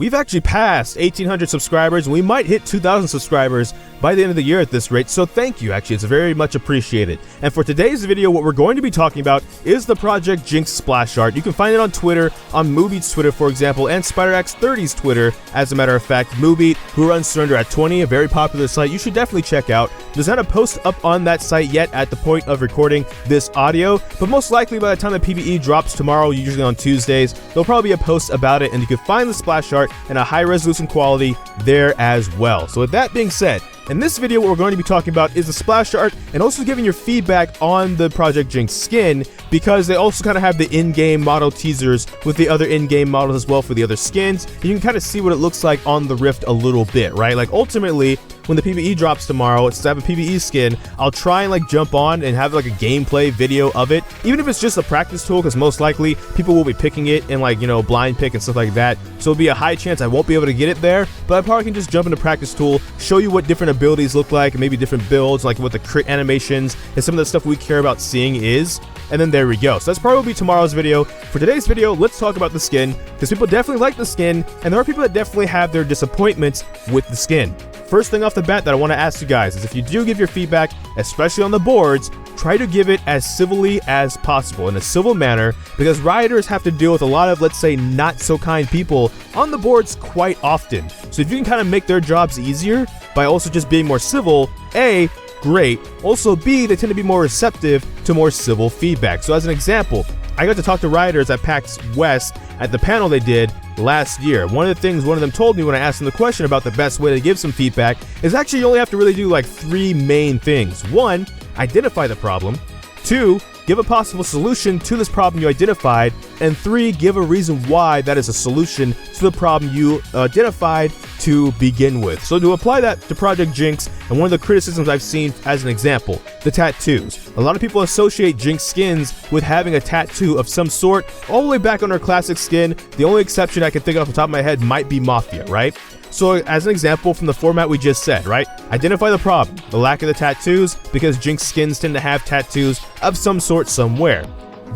We've actually passed 1,800 subscribers, and we might hit 2,000 subscribers by the end of the year at this rate, so thank you, actually, it's very much appreciated. And for today's video, what we're going to be talking about is the Project Jinx splash art. You can find it on Twitter, on Moobie's Twitter, for example, and SpiderX30's Twitter, as a matter of fact. Moobie, who runs Surrender at 20, a very popular site you should definitely check out. There's not a post up on that site yet at the point of recording this audio, but most likely by the time the PvE drops tomorrow, usually on Tuesdays, there'll probably be a post about it, and you can find the splash art in a high resolution quality there as well. So with that being said, in this video, what we're going to be talking about is the splash art and also giving your feedback on the Project Jinx skin, because they also kind of have the in-game model teasers with the other in-game models as well for the other skins. You can kind of see what it looks like on the Rift a little bit, right? Like ultimately, when the PvE drops tomorrow, it's to have a PvE skin, I'll try and like jump on and have like a gameplay video of it, even if it's just a practice tool, because most likely people will be picking it in like, you know, blind pick and stuff like that. So it'll be a high chance I won't be able to get it there, but I probably can just jump into practice tool, show you what different abilities look like, maybe different builds, like what the crit animations and some of the stuff we care about seeing is, and then there we go. So that's probably tomorrow's video. For today's video, let's talk about the skin, because people definitely like the skin, and there are people that definitely have their disappointments with the skin. First thing off the bat that I want to ask you guys is, if you do give your feedback, especially on the boards, try to give it as civilly as possible, in a civil manner, because rioters have to deal with a lot of, let's say, not so kind people on the boards quite often. So if you can kind of make their jobs easier by also just being more civil, A, great. Also B, they tend to be more receptive to more civil feedback. So as an example, I got to talk to rioters at PAX West at the panel they did last year. One of the things one of them told me when I asked them the question about the best way to give some feedback is actually you only have to really do like 3 main things. 1, identify the problem. 2, give a possible solution to this problem you identified. And 3, give a reason why that is a solution to the problem you identified to begin with. So to apply that to Project Jinx, and one of the criticisms I've seen as an example, the tattoos. A lot of people associate Jinx skins with having a tattoo of some sort all the way back on her classic skin. The only exception I can think of off the top of my head might be Mafia, right? So as an example from the format we just said, right? Identify the problem, the lack of the tattoos, because Jinx skins tend to have tattoos of some sort somewhere.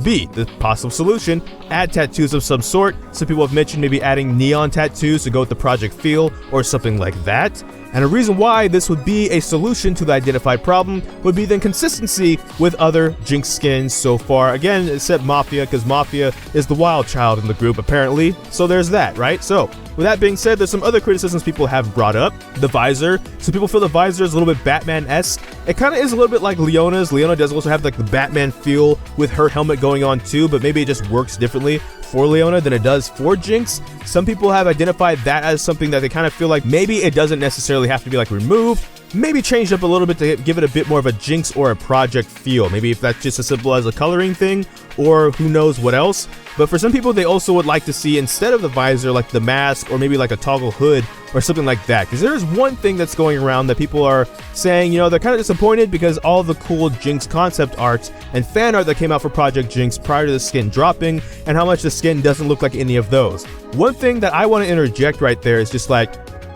B, the possible solution, add tattoos of some sort. Some people have mentioned maybe adding neon tattoos to go with the project feel or something like that. And a reason why this would be a solution to the identified problem would be the inconsistency with other Jinx skins so far. Again, except Mafia, because Mafia is the wild child in the group apparently. So there's that, right? So with that being said, there's some other criticisms people have brought up. The visor. So people feel the visor is a little bit Batman-esque. It kind of is a little bit like Leona's. Leona does also have like the Batman feel with her helmet going on too, but maybe it just works differently for Leona than it does for Jinx. Some people have identified that as something that they kind of feel like maybe it doesn't necessarily have to be like removed, maybe changed up a little bit to give it a bit more of a Jinx or a project feel. Maybe if that's just as simple as a coloring thing, or who knows what else. But for some people, they also would like to see, instead of the visor, like the mask or maybe like a toggle hood or something like that. Because there's one thing that's going around that people are saying, you know, they're kind of disappointed because all the cool Jinx concept arts and fan art that came out for Project Jinx prior to the skin dropping, and how much the skin doesn't look like any of those. One thing that I want to interject right there is just like,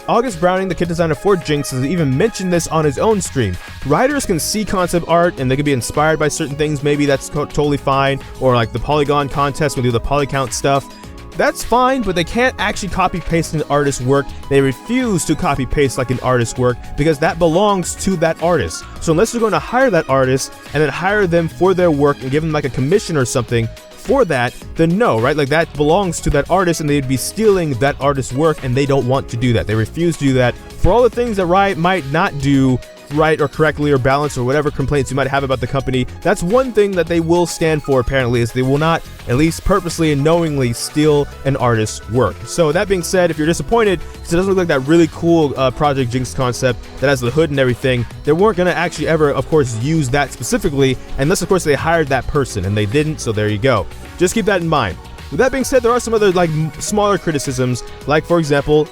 August Browning, the kit designer for Jinx, has even mentioned this on his own stream. Writers can see concept art and they can be inspired by certain things. Maybe that's totally fine. Or like the polygon contest, when they do the poly count stuff. That's fine, but they can't actually copy paste an artist's work. They refuse to copy paste like an artist's work because that belongs to that artist. So unless you're going to hire that artist and then hire them for their work and give them like a commission or something for that, then no, right? Like that belongs to that artist and they'd be stealing that artist's work, and they don't want to do that. They refuse to do that for all the things that Riot might not do right or correctly or balanced, or whatever complaints you might have about the company. That's one thing that they will stand for, apparently, is they will not, at least purposely and knowingly, steal an artist's work. So that being said, if you're disappointed because it doesn't look like that really cool Project Jinx concept that has the hood and everything, they weren't going to actually ever, of course, use that specifically, unless of course they hired that person, and they didn't, so there you go. Just keep that in mind. With that being said, there are some other like smaller criticisms, like for example,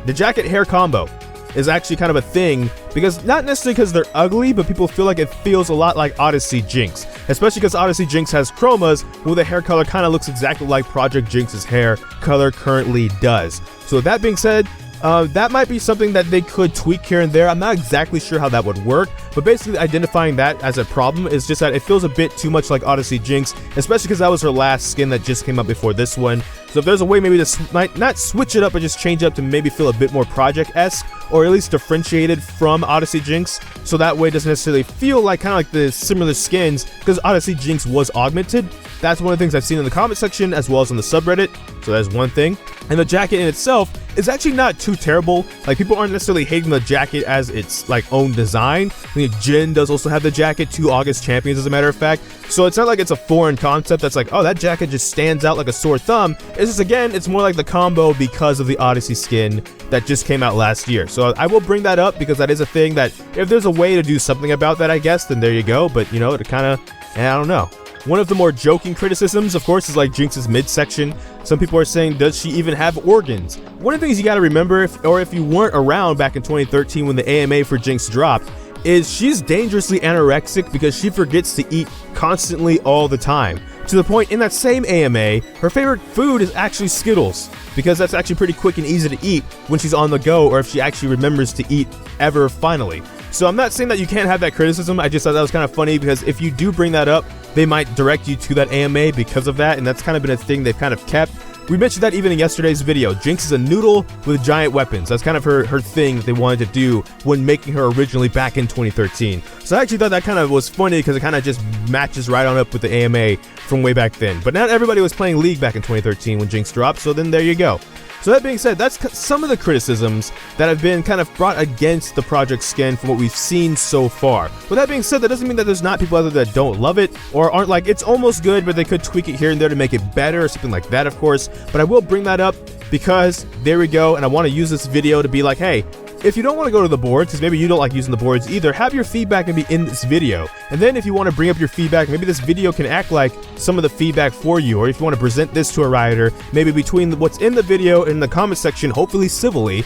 the jacket hair combo is actually kind of a thing, because not necessarily because they're ugly, but people feel like it feels a lot like Odyssey Jinx, especially because Odyssey Jinx has chromas where the hair color kind of looks exactly like Project Jinx's hair color currently does. So with that being said, that might be something that they could tweak here and there. I'm not exactly sure how that would work, but basically identifying that as a problem is just that it feels a bit too much like Odyssey Jinx, especially because that was her last skin that just came out before this one. So if there's a way maybe to not switch it up, but just change it up to maybe feel a bit more Project-esque, or at least differentiated from Odyssey Jinx, so that way it doesn't necessarily feel like kind of like the similar skins, because Odyssey Jinx was augmented. That's one of the things I've seen in the comment section as well as on the subreddit, so that's one thing. And the jacket in itself is actually not too terrible. Like, people aren't necessarily hating the jacket as its like own design. I think Jin does also have the jacket, 2 August champions as a matter of fact, so it's not like it's a foreign concept that's like, oh, that jacket just stands out like a sore thumb. It's just, again, it's more like the combo because of the Odyssey skin that just came out last year. So I will bring that up because that is a thing that if there's a way to do something about that, I guess, then there you go. But you know, it kind of, I don't know. One of the more joking criticisms, of course, is like Jinx's midsection. Some people are saying, does she even have organs? One of the things you got to remember, if you weren't around back in 2013 when the AMA for Jinx dropped, is she's dangerously anorexic because she forgets to eat constantly all the time. To the point, in that same AMA, her favorite food is actually Skittles, because that's actually pretty quick and easy to eat when she's on the go, or if she actually remembers to eat ever finally. So I'm not saying that you can't have that criticism, I just thought that was kind of funny, because if you do bring that up, they might direct you to that AMA because of that, and that's kind of been a thing they've kind of kept. We mentioned that even in yesterday's video. Jinx is a noodle with giant weapons. That's kind of her thing that they wanted to do when making her originally back in 2013. So I actually thought that kind of was funny because it kind of just matches right on up with the AMA from way back then. But not everybody was playing League back in 2013 when Jinx dropped, so then there you go. So that being said, that's some of the criticisms that have been kind of brought against the Project skin from what we've seen so far. With that being said, that doesn't mean that there's not people out there that don't love it or aren't like, it's almost good, but they could tweak it here and there to make it better or something like that, of course. But I will bring that up because there we go, and I want to use this video to be like, hey, if you don't want to go to the boards, because maybe you don't like using the boards either, have your feedback maybe in this video. And then if you want to bring up your feedback, maybe this video can act like some of the feedback for you. Or if you want to present this to a rioter, maybe between what's in the video and in the comment section, hopefully civilly,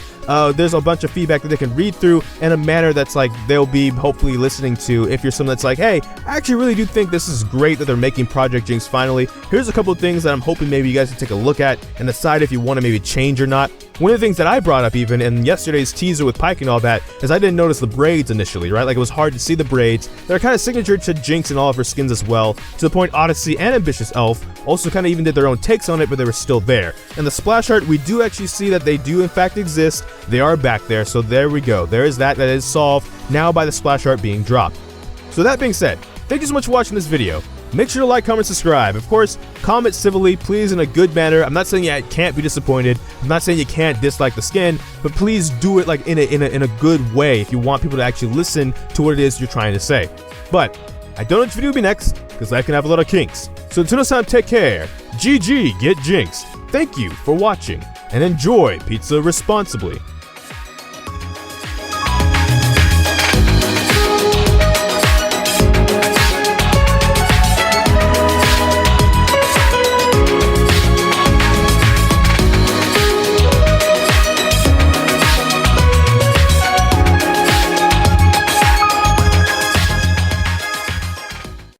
there's a bunch of feedback that they can read through in a manner that's like they'll be hopefully listening to. If you're someone that's like, hey, I actually really do think this is great that they're making Project Jinx finally. Here's a couple of things that I'm hoping maybe you guys can take a look at and decide if you want to maybe change or not. One of the things that I brought up even in yesterday's teaser with Pike and all that is I didn't notice the braids initially, right? Like, it was hard to see the braids. They're kind of signature to Jinx and all of her skins as well, to the point Odyssey and Ambitious Elf also kind of even did their own takes on it, but they were still there. And the splash art, we do actually see that they do in fact exist. They are back there, so there we go. There is that is solved now by the splash art being dropped. So that being said, thank you so much for watching this video. Make sure to like, comment, subscribe. Of course, comment civilly, please, in a good manner. I'm not saying you can't be disappointed. I'm not saying you can't dislike the skin, but please do it like in a good way if you want people to actually listen to what it is you're trying to say. But I don't know which video will be next, because life can have a lot of kinks. So until next time, take care. GG, get jinxed. Thank you for watching, and enjoy pizza responsibly.